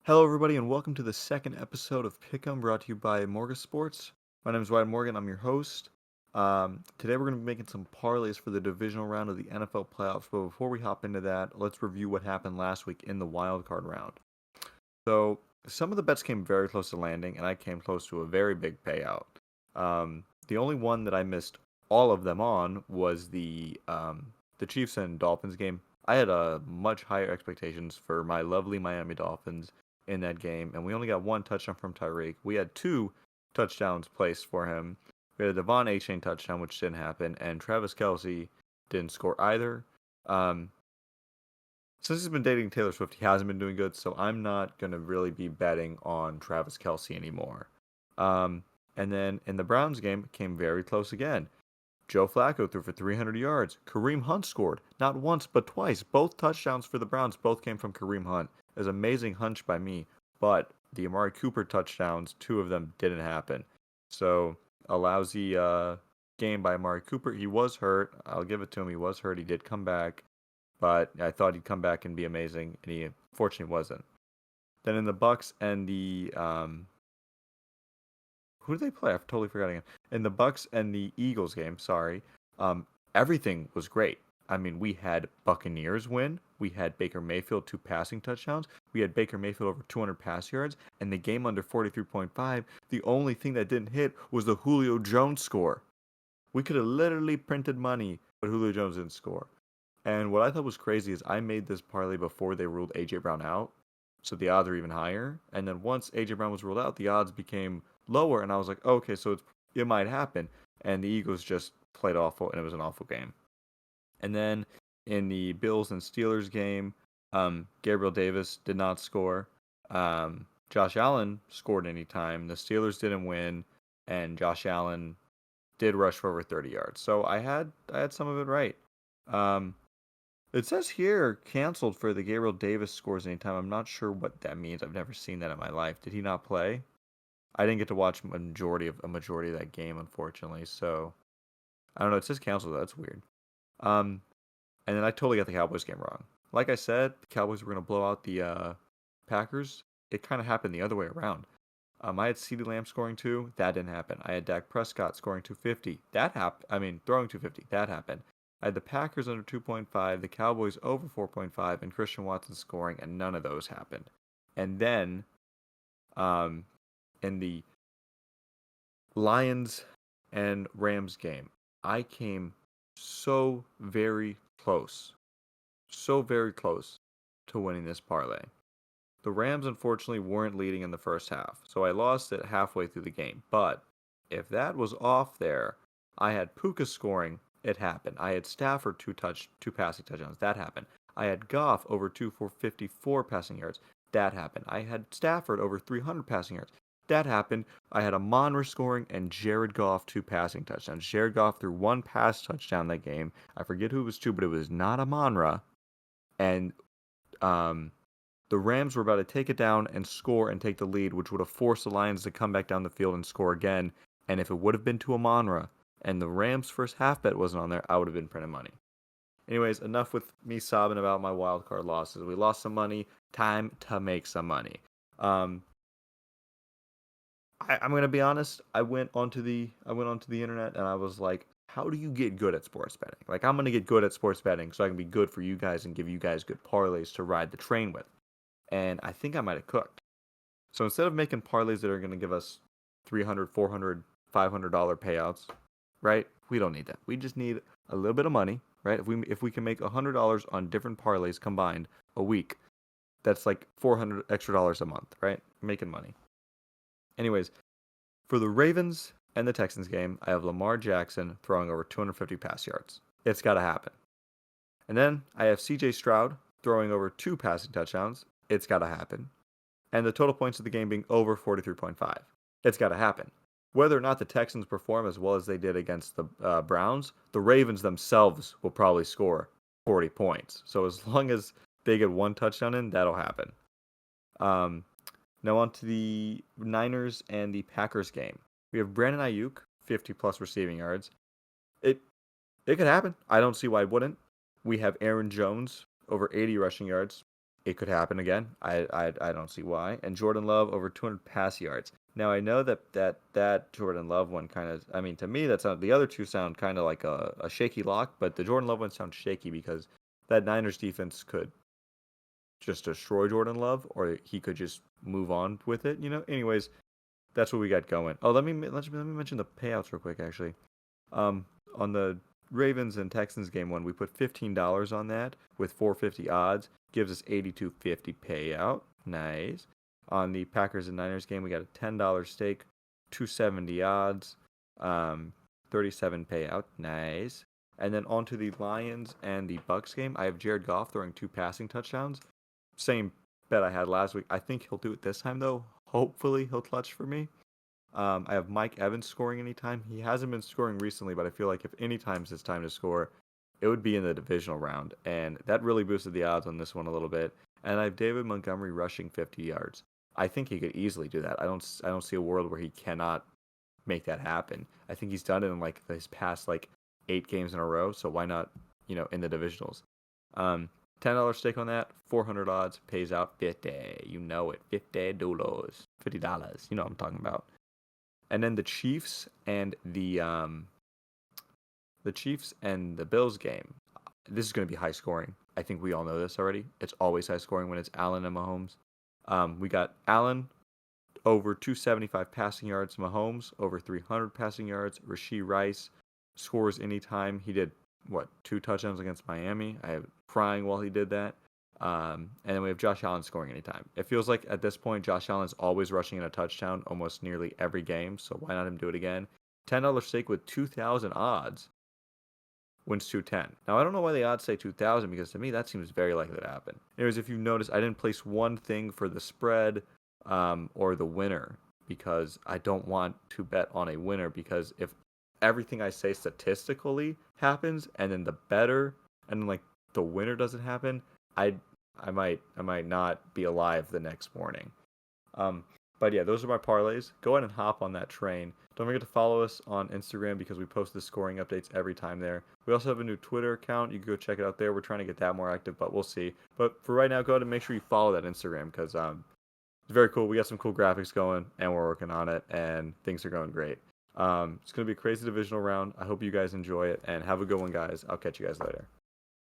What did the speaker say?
Hello, everybody, and welcome to the second episode of Pick'em, brought to you by Morgan Sports. My name is Wyatt Morgan. I'm your host. Today, we're going to be making some parlays for the divisional round of the NFL playoffs. But before we hop into that, let's review what happened last week in the wildcard round. So, some of the bets came very close to landing, and I came close to a very big payout. The only one that I missed all of them on was the Chiefs and Dolphins game. I had much higher expectations for my lovely Miami Dolphins in that game, and we only got one touchdown from Tyreek. We had two touchdowns placed for him. We had a Devon A-Chain touchdown, which didn't happen, and Travis Kelce didn't score either. Um, since he's been dating Taylor Swift, he hasn't been doing good, so I'm not going to really be betting on Travis Kelce anymore. And then in the Browns game, it came very close again. Joe Flacco threw for 300 yards. Kareem Hunt scored, not once, but twice. Both touchdowns for the Browns both came from Kareem Hunt. It was an amazing hunch by me, but the Amari Cooper touchdowns, two of them didn't happen. So, a lousy game by Amari Cooper. He was hurt. I'll give it to him. He was hurt. He did come back, but I thought he'd come back and be amazing, and he unfortunately wasn't. Then in the Bucs and the who did they play? I've totally forgot again. In the Bucs and the Eagles game, sorry, everything was great. I mean, we had Buccaneers win. We had Baker Mayfield 2 passing touchdowns. We had Baker Mayfield over 200 pass yards, and the game under 43.5. The only thing that didn't hit was the Julio Jones score. We could have literally printed money, but Julio Jones didn't score. And what I thought was crazy is I made this parlay before they ruled AJ Brown out, so the odds are even higher. And then once AJ Brown was ruled out, the odds became lower, and I was like, oh, okay, so it might happen. And the Eagles just played awful, and it was an awful game. And then in the Bills and Steelers game, Gabriel Davis did not score. Josh Allen scored anytime. The Steelers didn't win, and Josh Allen did rush for over 30 yards. So I had some of it right. It says here canceled for the Gabriel Davis scores anytime. I'm not sure what that means. I've never seen that in my life. Did he not play? I didn't get to watch a majority of that game, unfortunately. So I don't know. It says canceled. That's weird. And then I totally got the Cowboys game wrong. Like I said, the Cowboys were going to blow out the Packers. It kind of happened the other way around. I had CeeDee Lamb scoring 2. That didn't happen. I had Dak Prescott scoring 250. That happened. I mean, throwing 250. That happened. I had the Packers under 2.5, the Cowboys over 4.5, and Christian Watson scoring, and none of those happened. And then, in the Lions and Rams game, I came so very close to winning this parlay. The Rams unfortunately weren't leading in the first half, so I lost it halfway through the game. But if that was off there, I had Puka scoring. It happened. I had Stafford two passing touchdowns. That happened. I had Goff over 254 passing yards. That happened. I had Stafford over 300 passing yards. That happened. I had Amon-Ra scoring and Jared Goff 2 passing touchdowns. Jared Goff threw 1 pass touchdown that game. I forget who it was to, but it was not Amon-Ra. And the Rams were about to take it down and score and take the lead, which would have forced the Lions to come back down the field and score again. And if it would have been to Amon-Ra and the Rams' first half bet wasn't on there, I would have been printing money. Anyways, enough with me sobbing about my wildcard losses. We lost some money. Time to make some money. I'm gonna be honest. I went onto the internet and I was like, how do you get good at sports betting? Like, I'm gonna get good at sports betting so I can be good for you guys and give you guys good parlays to ride the train with. And I think I might have cooked. So instead of making parlays that are gonna give us $300, $400, $500 payouts, right? We don't need that. We just need a little bit of money, right? If we can make $100 on different parlays combined a week, that's like $400 extra a month, right? Making money. Anyways, for the Ravens and the Texans game, I have Lamar Jackson throwing over 250 pass yards. It's got to happen. And then I have CJ Stroud throwing over 2 passing touchdowns. It's got to happen. And the total points of the game being over 43.5. It's got to happen. Whether or not the Texans perform as well as they did against the Browns, the Ravens themselves will probably score 40 points. So as long as they get 1 touchdown in, that'll happen. Now on to the Niners and the Packers game. We have Brandon Ayuk, 50-plus receiving yards. It could happen. I don't see why it wouldn't. We have Aaron Jones, over 80 rushing yards. it could happen again. I don't see why. And Jordan Love over 200 pass yards. Now I know that Jordan Love one kind of. I mean, to me, that's not, the other two sound kind of like a shaky lock, but the Jordan Love one sounds shaky because that Niners defense could just destroy Jordan Love, or he could just move on with it. Anyways, that's what we got going. Oh, let me mention the payouts real quick. Actually, on the Ravens and Texans game one, we put $15 on that with 450 odds, gives us 82.50 payout. Nice. On the Packers and Niners game, we got a $10 stake, 270 odds, 37 payout. Nice. And then onto the Lions and the Bucs game, I have Jared Goff throwing 2 passing touchdowns. Same bet I had last week. I think he'll do it this time though. Hopefully he'll clutch for me. I have Mike Evans scoring anytime. He hasn't been scoring recently, but I feel like if any time's his time to score, it would be in the divisional round. And that really boosted the odds on this one a little bit. And I have David Montgomery rushing 50 yards. I think he could easily do that. I don't see a world where he cannot make that happen. I think he's done it in like his past like 8 games in a row. So why not, in the divisionals? $10 stake on that, 400 odds, pays out 50. You know it, $50. $50. You know what I'm talking about. And then the Chiefs and the Bills game. This is going to be high scoring. I think we all know this already. It's always high scoring when it's Allen and Mahomes. We got Allen over 275 passing yards, Mahomes over 300 passing yards. Rashee Rice scores anytime. He did 2 touchdowns against Miami. I was crying while he did that. And then we have Josh Allen scoring anytime. It feels like at this point, Josh Allen is always rushing in a touchdown almost nearly every game. So why not him do it again? $10 stake with 2,000 odds wins 210. Now, I don't know why the odds say 2,000 because to me, that seems very likely to happen. Anyways, if you notice, I didn't place one thing for the spread or the winner because I don't want to bet on a winner because if everything I say statistically happens and then the better and then like the winner doesn't happen, I might not be alive the next morning. But yeah, those are my parlays. Go ahead and hop on that train. Don't forget to follow us on Instagram because we post the scoring updates every time there. We also have a new Twitter account. You can go check it out there. We're trying to get that more active, but we'll see. But for right now, go ahead and make sure you follow that Instagram because it's very cool. We got some cool graphics going and we're working on it and things are going great. It's going to be a crazy divisional round. I hope you guys enjoy it and have a good one, guys. I'll catch you guys later.